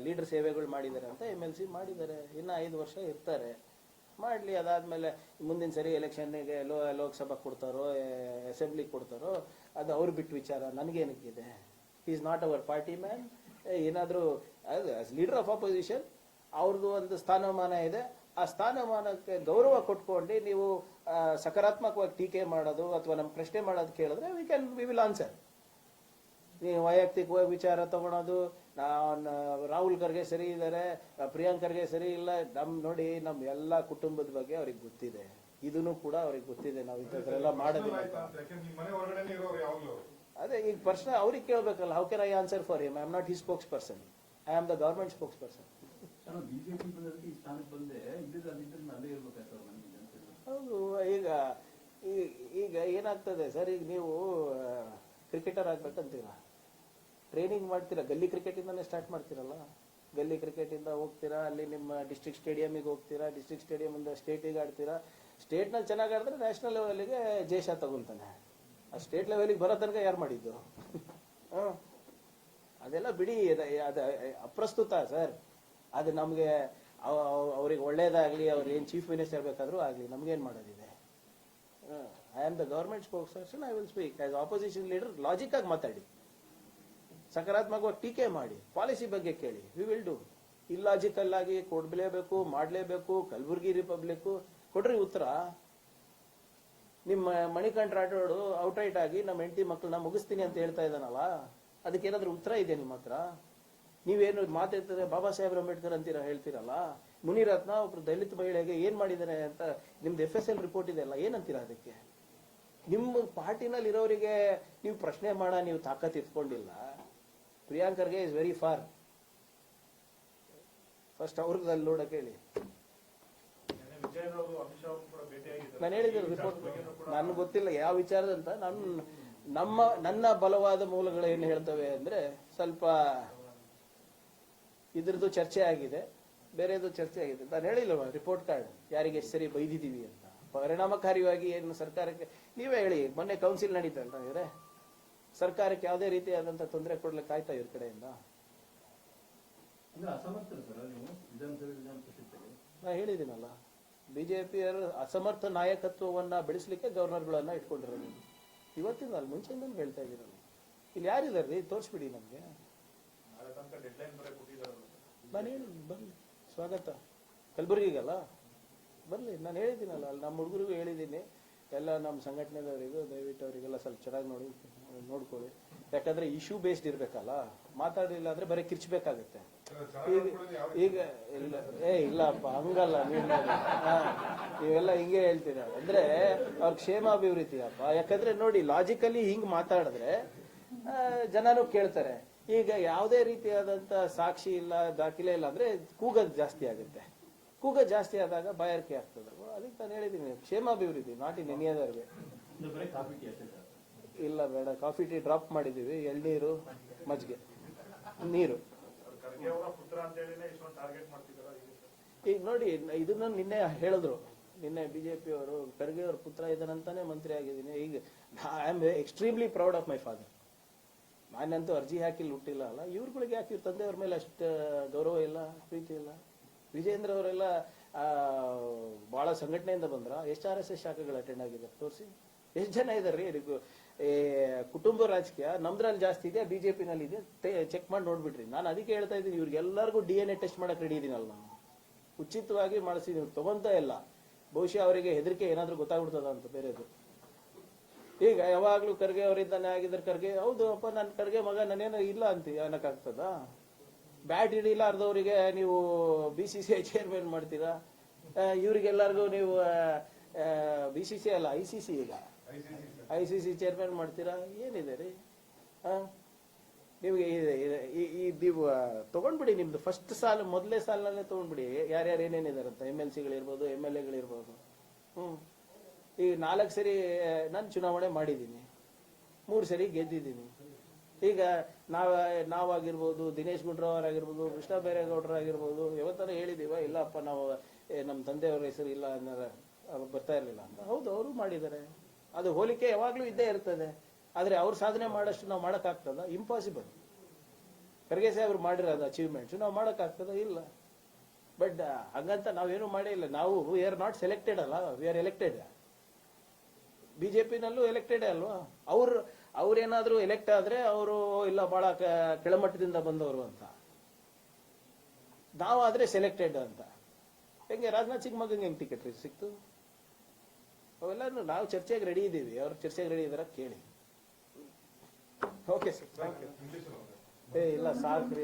Leader ಸೇವೆಗಳು ಮಾಡಿದ್ದಾರೆ ಅಂತ MLC ಮಾಡಿದ್ದಾರೆ. ಇನ್ನು 5 ವರ್ಷ ಇರ್ತಾರೆ, ಮಾಡಲಿ. ಅದಾದ್ಮೇಲೆ ಮುಂದಿನ ಸರಿ ಎಲೆಕ್ಷನ್ಗೆ ಲೋಕಸಭಾ ಕೊಡ್ತಾರೋ ಅಸೆಂಬ್ಲಿ ಕೊಡ್ತಾರೋ ಅದು ಅವ್ರು ಬಿಟ್ಟು ವಿಚಾರ, ನನಗೇನಕ್ಕಿದೆ. Is not our party man. ಏನಾದರೂ ಲೀಡರ್ ಆಫ್ ಅಪೋಸಿಷನ್ ಅವ್ರದ್ದು ಒಂದು ಸ್ಥಾನಮಾನ ಇದೆ, ಆ ಸ್ಥಾನಮಾನಕ್ಕೆ ಗೌರವ ಕೊಟ್ಕೊಂಡು ನೀವು ಸಕಾರಾತ್ಮಕವಾಗಿ ಟೀಕೆ ಮಾಡೋದು ಅಥವಾ ನಮ್ಮ ಪ್ರಶ್ನೆ ಮಾಡೋದು ಕೇಳಿದ್ರೆ ವಿ ವಿಲ್ ಆನ್ಸರ್. ನೀವು ವೈಯಕ್ತಿಕವಾಗಿ ವಿಚಾರ ತಗೊಳೋದು, ರಾಹುಲ್ ಖರ್ಗೆ ಸರಿ ಇದ್ದಾರೆ, ಪ್ರಿಯಾಂಕ್ ಖರ್ಗೆ ಸರಿ ಇಲ್ಲ, ನೋಡಿ ನಮ್ಮ ಎಲ್ಲ ಕುಟುಂಬದ ಬಗ್ಗೆ ಅವ್ರಿಗೆ ಗೊತ್ತಿದೆ, ಇದನ್ನು ಕೂಡ ಅವ್ರಿಗೆ ಗೊತ್ತಿದೆ. ನಾವು ಇಂಥದ್ರೆಲ್ಲ ಮಾಡೋದಿಲ್ಲ. ಅದೇ ಈಗ ಪ್ರಶ್ನೆ ಅವ್ರಿಗೆ ಕೇಳಬೇಕಲ್ಲ. How can I answer for him? I am not he spokesperson, I am the government spokesperson. ಹೌದು. ಈಗ ಏನಾಗ್ತದೆ ಸರ್, ಈಗ ನೀವು ಕ್ರಿಕೆಟರ್ ಆಗ್ಬೇಕಂತೀರಾ, ಟ್ರೈನಿಂಗ್ ಮಾಡ್ತೀರಾ, ಗಲ್ಲಿ ಕ್ರಿಕೆಟ್ ಇಂದಾನೆ ಸ್ಟಾರ್ಟ್ ಮಾಡ್ತೀರಲ್ಲ. ಗಲ್ಲಿ ಕ್ರಿಕೆಟ್ ಇಂದ ಹೋಗ್ತೀರಾ, ಅಲ್ಲಿ ನಿಮ್ಮ ಡಿಸ್ಟ್ರಿಕ್ಟ್ ಸ್ಟೇಡಿಯಂಗೆ ಹೋಗ್ತೀರಾ, ಡಿಸ್ಟ್ರಿಕ್ಟ್ ಸ್ಟೇಡಿಯಂ ಇಂದ ಸ್ಟೇಟಿಗೆ ಆಡ್ತೀರಾ. ಸ್ಟೇಟ್ ನಲ್ಲಿ ಚೆನ್ನಾಗಿ ಆಡಿದ್ರೆ ನ್ಯಾಷನಲ್ ಲೆವೆಲ್ಗೆ ಜೇಶ ತಗೊಳ್ತಾನೆ. ಆ ಸ್ಟೇಟ್ ಲೆವೆಲ್ಗೆ ಬರೋ ತನಕ ಯಾರು ಮಾಡಿದ್ದು? ಅದೆಲ್ಲ ಬಿಡಿ, ಅದು ಅಪ್ರಸ್ತುತ ಸರ್. ಅದು ನಮ್ಗೆ ಅವ್ರಿಗೆ ಒಳ್ಳೇದಾಗ್ಲಿ, ಅವ್ರು ಏನ್ ಚೀಫ್ ಮಿನಿಸ್ಟರ್ ಬೇಕಾದ್ರೂ ಆಗ್ಲಿ, ನಮ್ಗೇನ್ ಮಾಡೋದಿದೆ? I am the government spokesperson, I will speak as opposition leader. Logic ಆಗಿ ಮಾತಾಡಿ, ಸಕಾರಾತ್ಮಕವಾಗಿ ಟೀಕೆ ಮಾಡಿ, ಪಾಲಿಸಿ ಬಗ್ಗೆ ಕೇಳಿ, ವಿ ವಿಲ್ ಡೂ. ಇಲ್ಲಾಜಿಕಲ್ ಆಗಿ ಕೊಡ್ಲೇಬೇಕು, ಮಾಡ್ಲೇಬೇಕು, ಕಲಬುರ್ಗಿ ರಿಪಬ್ಲಿಕ್ ಕೊಡ್ರಿ ಉತ್ತರ. ನಿಮ್ಮ ಮಣಿಕಂಠ ರಾಠೋಡ್ ಔಟ್ರೈಟ್ ಆಗಿ ನಮ್ಮ ಹೆಂಡತಿ ಮಕ್ಕಳನ್ನ ಮುಗಿಸ್ತೀನಿ ಅಂತ ಹೇಳ್ತಾ ಇದ್ದಾನಲ್ಲ, ಅದಕ್ಕೇನಾದ್ರೂ ಉತ್ತರ ಇದೆ ನಿಮ್ಮ ಹತ್ರ? ನೀವೇನು ಮಾತಾಡ್ತಾರೆ, ಬಾಬಾ ಸಾಹೇಬ್ ಅಂಬೇಡ್ಕರ್ ಅಂತೀರಾ, ಹೇಳ್ತೀರಲ್ಲ. ಮುನಿರತ್ನ ಒಬ್ರು ದಲಿತ ಮಹಿಳೆಗೆ ಏನ್ ಮಾಡಿದಾರೆ ಅಂತ ನಿಮ್ದು FSL ರಿಪೋರ್ಟ್ ಇದೆ ಅಲ್ಲ, ಏನಂತೀರಾ ಅದಕ್ಕೆ? ನಿಮ್ಮ ಪಾರ್ಟಿನಲ್ಲಿ ಇರೋರಿಗೆ ನೀವು ಪ್ರಶ್ನೆ ಮಾಡೋ ನೀವು ತಾಕತ್ ಇಟ್ಕೊಂಡಿಲ್ಲ. Priyank Kharge is very far. First ಅವ್ರಿಗೆ ಅಲ್ಲಿ ನೋಡಕ್ ಹೇಳಿ. ನಾನು ಹೇಳಿದ್ದೀನಿ ರಿಪೋರ್ಟ್, ನನ್ಗೆ ಗೊತ್ತಿಲ್ಲ ಯಾವ ವಿಚಾರದಂತ. ನನ್ನ ಬಲವಾದ ಮೂಲಗಳು ಏನು ಹೇಳ್ತವೆ ಅಂದ್ರೆ, ಸ್ವಲ್ಪ ಇದ್ರದ್ದು ಚರ್ಚೆ ಆಗಿದೆ, ಬೇರೆದು ಚರ್ಚೆ ಆಗಿದೆ. ನಾನು ಹೇಳಿಲ್ಲವ ರಿಪೋರ್ಟ್ ಕಾರ್ಡ್ ಯಾರಿಗೆ ಎಷ್ಟು ಸರಿ ಬೈದಿದ್ದೀವಿ ಅಂತ. ಪರಿಣಾಮಕಾರಿಯಾಗಿ ಏನು ಸರ್ಕಾರಕ್ಕೆ ನೀವೇ ಹೇಳಿ. ಮೊನ್ನೆ ಕೌನ್ಸಿಲ್ ನಡೀತಲ್ಲ ಇವ್ರೆ, ಸರ್ಕಾರಕ್ಕೆ ಯಾವುದೇ ರೀತಿಯಾದಂತ ತೊಂದರೆ ಕೊಡ್ಲಿಕ್ಕೆ ಆಯ್ತಾ ಇವ್ರ ಕಡೆಯಿಂದ? ನಾ ಹೇಳಿದ್ದೀನಲ್ಲ, ಬಿಜೆಪಿಯರ ಅಸಮರ್ಥ ನಾಯಕತ್ವವನ್ನ ಬೆಳೆಸಲಿಕ್ಕೆ ಗವರ್ನರ್ಗಳನ್ನ ಇಟ್ಕೊಂಡಿರೋದು. ಇವತ್ತಿಂದ ಅಲ್ಲಿ ಮುಂಚೆಯಿಂದ ಹೇಳ್ತಾ ಇದ್ದೀರಲ್ಲ. ಇಲ್ಲಿ ಯಾರಿದಾರ್ರಿ, ತೋರಿಸ್ಬಿಡಿ ನಮ್ಗೆ. ನಾನು ಹೇಳಿ ಬರ್ಲಿ, ಸ್ವಾಗತ. ಕಲಬುರ್ಗಿಗಲ್ಲ ಬರ್ಲಿ. ನಾನು ಹೇಳಿದ್ದೀನಲ್ಲ, ಅಲ್ಲಿ ನಮ್ಮ ಹುಡುಗರಿಗೂ ಹೇಳಿದ್ದೀನಿ, ಎಲ್ಲ ನಮ್ಮ ಸಂಘಟನೆದವರಿಗೂ ದಯವಿಟ್ಟು ಅವರಿಗೆಲ್ಲ ಸ್ವಲ್ಪ ಚೆನ್ನಾಗಿ ನೋಡ್ಕೊಳ್ಳಿ. ಯಾಕಂದ್ರೆ ಇಶ್ಯೂ ಬೇಸ್ಡ್ ಇರ್ಬೇಕಲ್ಲ, ಮಾತಾಡಲಿಲ್ಲ ಅಂದ್ರೆ ಬರೀ ಕಿರ್ಚ್ಬೇಕಾಗತ್ತೆ. ಈಗ ಇಲ್ಲಪ್ಪ ಹಂಗಲ್ಲ, ನೀವೆಲ್ಲ ಹಿಂಗೆ ಹೇಳ್ತೀರ ಅಂದ್ರೆ ಅವ್ರ ಕ್ಷೇಮಾಭಿವೃದ್ಧಿ ಅಪ್ಪ. ಯಾಕಂದ್ರೆ ನೋಡಿ, ಲಾಜಿಕಲಿ ಹಿಂಗ್ ಮಾತಾಡಿದ್ರೆ ಜನನು ಕೇಳ್ತಾರೆ. ಈಗ ಯಾವುದೇ ರೀತಿಯಾದಂತ ಸಾಕ್ಷಿ ಇಲ್ಲ, ದಾಖಲೆ ಇಲ್ಲ ಅಂದ್ರೆ ಕೂಗದ್ ಜಾಸ್ತಿ ಆಗುತ್ತೆ. ಕೂಗದ್ ಜಾಸ್ತಿ ಆದಾಗ ಬಾಯಾರಿಕೆ ಆಗ್ತದೆ. ಅದಕ್ಕೆ ನಾನು ಹೇಳಿದ್ದೀನಿ ಕ್ಷೇಮಾಭಿವೃದ್ಧಿ, not in any other way. ಇಲ್ಲ ಬೇಡ, ಕಾಫಿ ಟೀ ಡ್ರಾಪ್ ಮಾಡಿದೀವಿ, ಎಳ್ನೀರು ಮಜ್ಜಿಗೆ ನೀರು. ಈಗ ನೋಡಿ, ಇದನ್ನ ನಿನ್ನೆ ಹೇಳಿದ್ರು, ನಿನ್ನೆ ಬಿಜೆಪಿ ಅವರು ಖರ್ಗೆ ಅವ್ರ ಪುತ್ರ ಇದ್ದಾನಂತಾನೆ ಮಂತ್ರಿ ಆಗಿದ್ದೀನಿ. ಈಗ I am extremely proud of my father. ನಾನಂತೂ ಅರ್ಜಿ ಹಾಕಿ ಹುಟ್ಟಿಲ್ಲ ಅಲ್ಲ, ಇವ್ರುಗಳಿಗೆ ಯಾಕೆ ಇವ್ರ ತಂದೆಯವ್ರ ಮೇಲೆ ಅಷ್ಟು ಗೌರವ ಇಲ್ಲ, ಪ್ರೀತಿ ಇಲ್ಲ? ವಿಜೇಂದ್ರ ಅವರೆಲ್ಲ ಬಹಳ ಸಂಘಟನೆಯಿಂದ ಬಂದ್ರ. ಎಷ್ಟು RSS ಶಾಖೆಗಳು ಅಟೆಂಡ್ ಆಗಿದ್ದಾರೆ ತೋರಿಸಿ. ಎಷ್ಟು ಜನ ಇದಾರ್ರಿ? ಕುಟುಂಬ ರಾಜಕೀಯ ನಮ್ದ್ರಲ್ಲಿ ಜಾಸ್ತಿ ಇದೆ, ಬಿಜೆಪಿನಲ್ಲಿ ಇದೆ, ಚೆಕ್ ಮಾಡಿ ನೋಡ್ಬಿಟ್ರಿ. ನಾನು ಅದಕ್ಕೆ ಹೇಳ್ತಾ ಇದ್ದೀನಿ, ಇವ್ರಿಗೆಲ್ಲರಿಗೂ DNA ಟೆಸ್ಟ್ ಮಾಡಕ್ ರೆಡಿ ಇದೀನಲ್ಲ ನಾನು. ಉಚಿತವಾಗಿ ಮಾಡಿಸಿದೀನಿ, ತಗೊಂತ ಇಲ್ಲ. ಬಹುಶಃ ಅವರಿಗೆ ಹೆದರಿಕೆ ಏನಾದ್ರೂ ಗೊತ್ತಾಗ್ಬಿಡ್ತದ ಅಂತ ಬೇರೆದು. ಈಗ ಯಾವಾಗ್ಲೂ ಖರ್ಗೆ ಅವರಿದ್ದಾನೆ ಆಗಿದ್ರೆ ಖರ್ಗೆ, ಹೌದು ಅಪ್ಪ ನನ್ನ ಖರ್ಗೆ ಮಗ ನಾನೇನೋ ಇಲ್ಲ ಅಂತ ಅನ್ನಕ್ಕಾಗ್ತದ? ಬ್ಯಾಟ್ ಹಿಡಿಲಾರ್ದವ್ರಿಗೆ ನೀವು BCCI ಚೇರ್ಮನ್ ಮಾಡ್ತೀರಾ, ಇವ್ರಿಗೆಲ್ಲರಿಗೂ ನೀವು BCCI ಅಲ್ಲ ICC, ಈಗ ICC ಚೇರ್ಮನ್ ಮಾಡ್ತೀರಾ? ಏನಿದೆ ರೀ? ನಿಮ್ಗೆ ನೀವು ತಗೊಂಡ್ಬಿಡಿ, ನಿಮ್ದು ಫಸ್ಟ್ ಸಾಲ ಮೊದಲೇ ಸಾಲಿನಲ್ಲೇ ತಗೊಂಡ್ಬಿಡಿ. ಯಾರ್ಯಾರು ಏನೇನಿದಾರಂತ MLCಗಳಿರ್ಬೋದು, MLAಗಳಿರ್ಬೋದು. ಈಗ 4 ಸರಿ ನಾನು ಚುನಾವಣೆ ಮಾಡಿದ್ದೀನಿ, 3 ಸರಿ ಗೆದ್ದಿದ್ದೀನಿ. ಈಗ ನಾವಾಗಿರ್ಬೋದು, ದಿನೇಶ್ ಗುಂಡ್ರಾವ್ ಆಗಿರ್ಬೋದು, ಕೃಷ್ಣ ಬೈರೇಗೌಡರಾಗಿರ್ಬೋದು, ಯಾವತ್ತಾರ ಹೇಳಿದೀವ ಇಲ್ಲಪ್ಪ ನಾವು ನಮ್ಮ ತಂದೆಯವ್ರ ಹೆಸರು ಇಲ್ಲ ಬರ್ತಾ ಇರ್ಲಿಲ್ಲ ಅಂತ? ಹೌದು, ಅವರು ಮಾಡಿದ್ದಾರೆ. ಅದು ಹೋಲಿಕೆ ಯಾವಾಗ್ಲೂ ಇದ್ದೇ ಇರ್ತದೆ. ಆದ್ರೆ ಅವ್ರ ಸಾಧನೆ ಮಾಡಷ್ಟು ನಾವು ಮಾಡಕ್ಕಾಗ್ತದ? ಇಂಪಾಸಿಬಲ್. ಖರ್ಗೆ ಸಾಹೇಬ್ರು ಮಾಡಿರೋದು ಅಚೀವ್ಮೆಂಟ್ಸ್ ನಾವು ಮಾಡೋಕ್ಕಾಗ್ತದ ಇಲ್ಲ. ಬಟ್ ಹಂಗಂತ ನಾವೇನು ಮಾಡೇ ಇಲ್ಲ. ನಾವು ವಿ ಆರ್ ನಾಟ್ ಸೆಲೆಕ್ಟೆಡ್ ಅಲ್ಲ, ವಿ ಆರ್ ಎಲೆಕ್ಟೆಡ್. ಬಿಜೆಪಿನಲ್ಲೂ ಎಲೆಕ್ಟೆಡ್ ಅಲ್ವಾ. ಅವ್ರೇನಾದ್ರೂ ಎಲೆಕ್ಟ್ ಆದ್ರೆ ಅವರು ಇಲ್ಲ ಬಹಳ ಕೆಳಮಟ್ಟದಿಂದ ಬಂದವರು ಅಂತ, ನಾವಾದ್ರೆ ಸೆಲೆಕ್ಟೆಡ್ ಅಂತ. ಹೆಂಗೆ ರಾಜನಾಥ್ ಸಿಂಗ್ ಮಗಂಗೆ ಹೆಂಗ್ ಟಿಕೆಟ್ ಸಿಕ್ತು? ಅವೆಲ್ಲ ನಾವು ಚರ್ಚೆಗೆ ರೆಡಿ ಇದ್ದೀವಿ, ಅವ್ರು ಚರ್ಚೆಗೆ ರೆಡಿ ಇದಾರ ಕೇಳಿ. Okay sir, thank you. ಇಲ್ಲ ಸಾಕ್ರಿ.